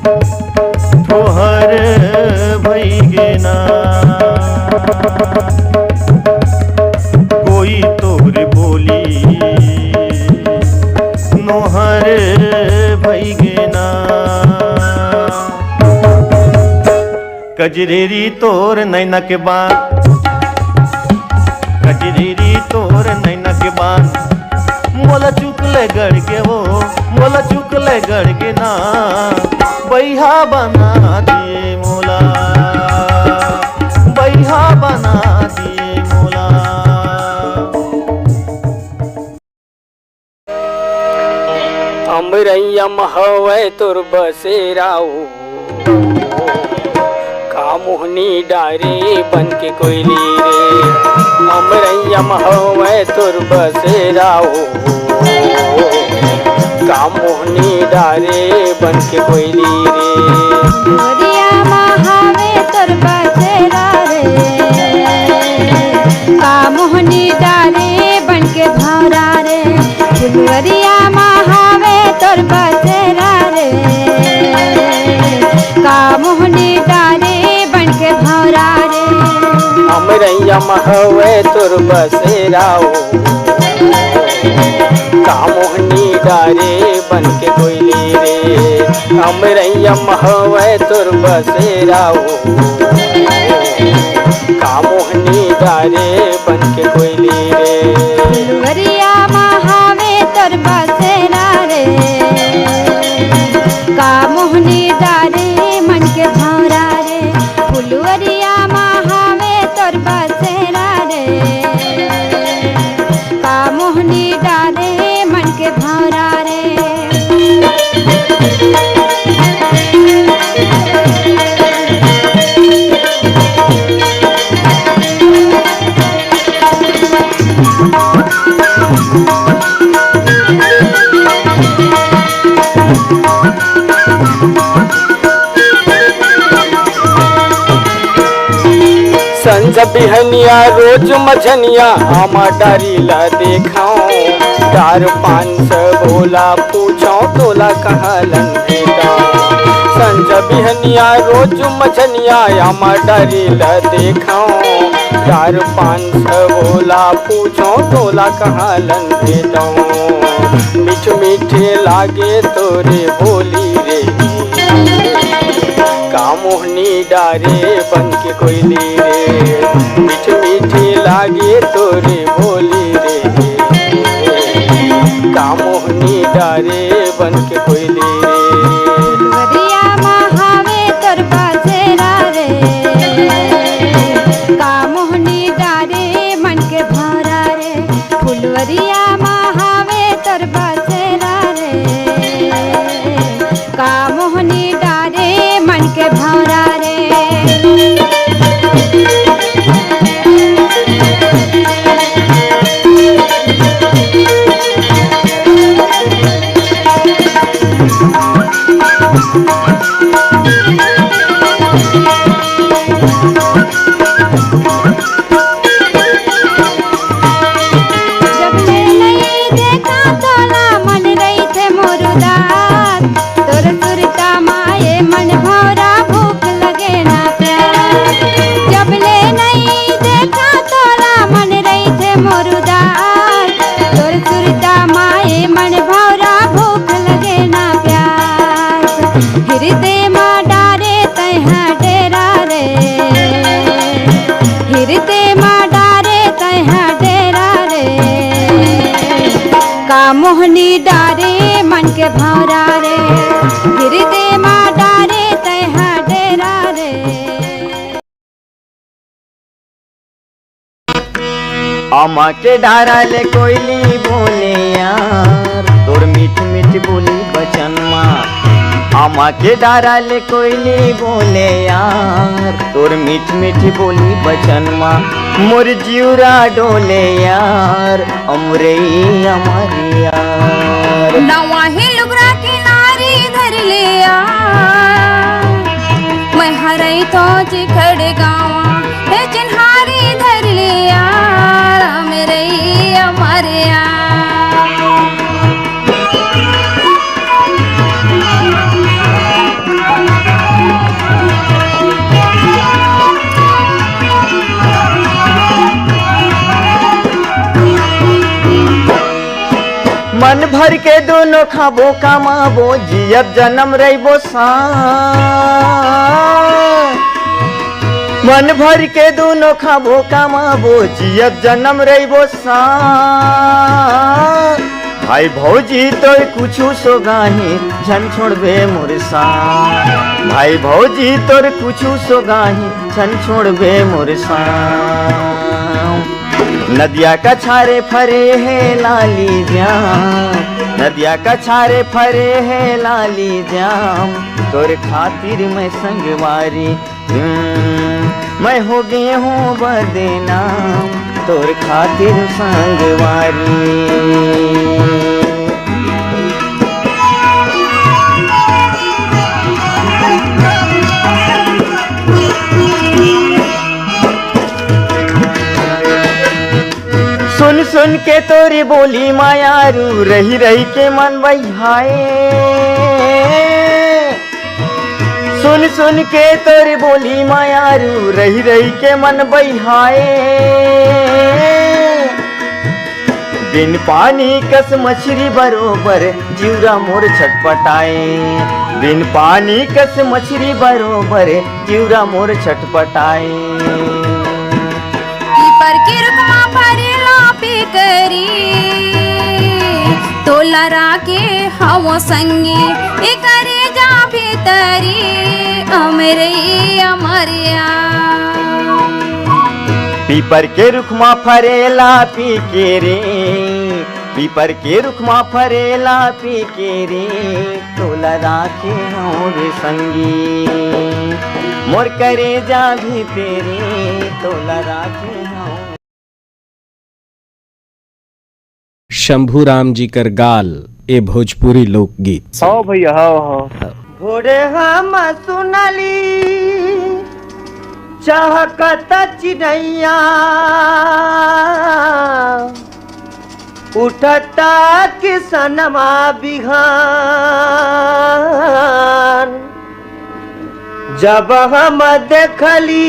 तोहर भइगे ना कोई तोर बोली नोहर भइगे ना कजरेरी तोर नैनक बान कजरेरी तोर नैनक बान मोला चुकले गड़ के वो मोला चुकले गड़ के ना बैहा बना दिए मोला बैहा बना दिए मोला अमरैया महवै तुर बसेराऊ मोहनी डारे बन के कोयली रे अमरैया महवै तुर बसेराऊ का मोहनी डारे बन के कोयली रे मोरिया महावे तुर बसेरा रे का मोहनी डारे बन के भौरा रे फुलवरिया महावे तुर बसेरा रे का मोहनी डारे के भौरा रे अमरैया महवै तुर बसेराऊ का मोहनी डारे बन के कोयली रे अमरैया महवै तुर बसेराऊ का मोहनी डारे बन के कोयली रे फुलवरिया महावे तुर बसेरा रे का मोहनी डारे मन के भौरा रे फुलवरिया महावे तुर बसेरा रे का मोहनी डारे मन के भौरा रे संज बिहनिया रोज मझनिया आमा डारीला देखाऊं चार पांच बोला पूछो तोला कहलन संज बिहनिया रोज मझनिया आमा डारीला देखाऊं चार पांच बोला पूछो तोला कहलन मीठ मीठे लागे तोरे बोली रे का मोहनी डारे बन के कोयली रे मीठ मीठी लागे तोरे बोली रे का मोहनी डारे बन के कोयली रे फुलवरिया महावे तुर बसेरा रे का मोहनी डारे मन के भौरा रे फुलवरिया महावे तुर बसेरा रे का मोहनी डारे मन के भौरा रे मोहनी डारे मन के भौरा रे हृदय माँ डारे तैहा डेरा रे आमा के डारा ले कोयली बोले यार तोर मीठ मीठ बोली बचन माँ आमा के डारा ले कोयली बोले यार तोर मीठ मीठ बोली बचन माँ मोर जिउरा डोले यार अमरे अमरे यार नवा ही लुगरा किनारे धर ले मैं हरई तो चिखड़ गावा हे चिन्हारी धर ले मेरे अमरे मन भर के दोनों खाबो कमाबो जियब जन्म रहिबो मन भर के दोनों खाबो कमाबो जियब जन्म रहिबो भाई भौजी तो कुछ सोगाही झन छोड़बे मोरसा भाई भौजी तोर कुछ सोगाही झन छोड़बे मोरसा नदिया का छारे फरे है लाली जाम नदिया का छारे फरे है लाली जाम तोर खातिर मैं संगवारी मैं हो गए हूँ बदनाम तोर खातिर संगवारी सुन सुन के तोरी बोली मायारू रही रही के मन बहाए सुन सुन के तोरी बोली मायारू रही रही के मन बहाए बिन पानी कस मछली बरोबर जीवरा मोर छटपटाए बिन पानी कस मछली बरोबर जीवरा मोर छटपटाए पर की रुकमा फरेला पे करी तोला राके हवो संगी ए करे जा भीतरी अमरे अमरिया पीपर के रुखमा फरेला पी के रे पीपर के रुखमा फरेला पी के रे तोला राखे हूँ रे संगी मोर करे जा भी तेरे तोला राखे हूँ। शंभूराम जी कर गाल ए भोजपुरी लोकगीत। हाँ भैया हाँ। भोरे हम सुनली चहकत चिड़ैया उठता किसनमा बिहान जब हम देखली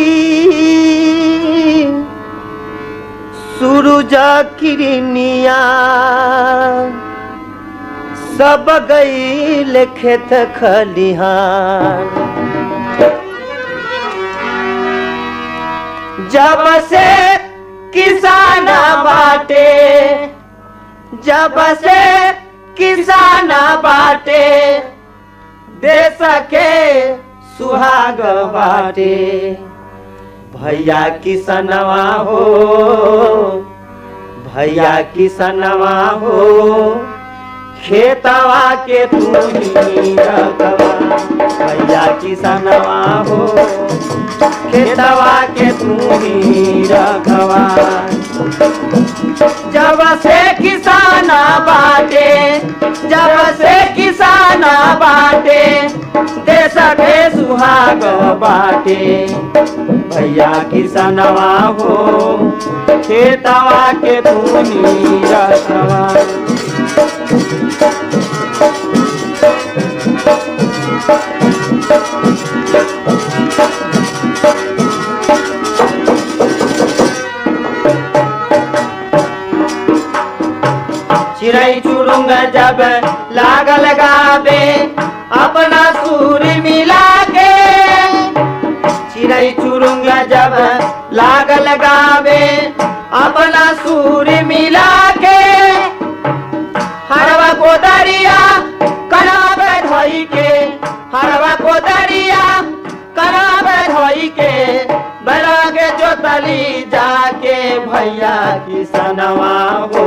सूरज किरनिया सब गईल खेत खलिहान जब से किसान बाटे जब से किसान बाटे देश के सुहाग बाटे भैया किसनवा हो भैया किसनवा हो खेतवा के तू ही रखवा भैया किसनवा हो खेतवा के तू ही रखवा जब से किसान बाटे जब से किसान बाटे देश के सुहाग बाटे भैया किसनवा हो खेतवा के तू ही रखवा चिड़ै चुरुंग जब लागल गावे अपना सुर मिला के चिड़ै चुरुंग जब लागल गावे अपना सुर मिला के हरवा को दरिया कनाब धोई के हरवा को दरिया कनाब धोई के बरागे जोतली जाके भैया किसनवा हो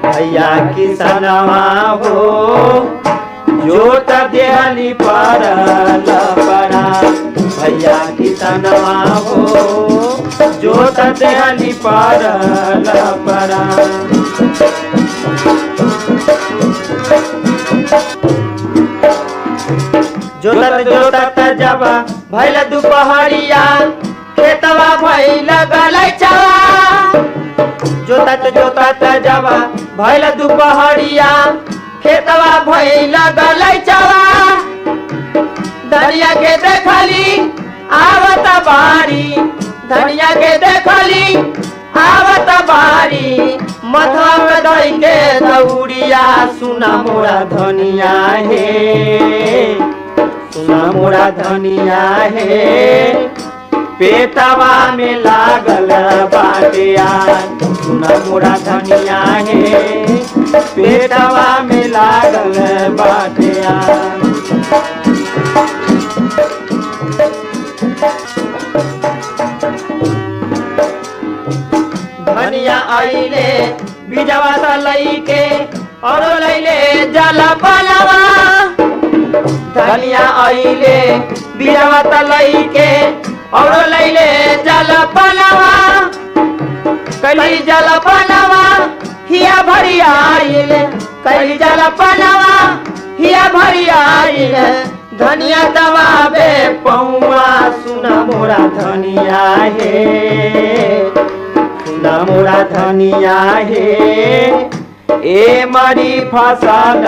भैया किसनवा हो जोत देहली पर लपड़ा भैया किसनवा हो जोत देहली पर लपड़ा जोतत जोतत जब भैल दुपहरिया खेतवा भैल गलैचवा जोतत जोतत जब भैल दुपहरिया खेतवा भैल गलैचवा धनिया के देखली आवत बारी धनिया के देखली आवत बारी मथवा में दई के दौड़िया सुना मोरा धनिया हे सुना मोरा धनिया हे पेटवा में लागल बाटिया सुना मोरा धनिया हे पेटवा में लागल बाटिया धनिया आइले बिजवा तलई के और लैले जला पलवा धनिया आइले बिजवा तलई के और लैले जला पलवा कली जला पलवा हिया भरिया आइले कली जला पलवा हिया भरिया आइले धनिया दबावे पौआ सुना मोरा धनिया हे सुना मोरा धनिया हे ए मरी फसल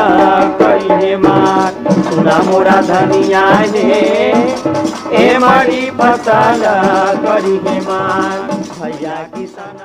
करिहे मार सुना मोरा धनिया हे ए मरी फसल करिहे मार भैया किसान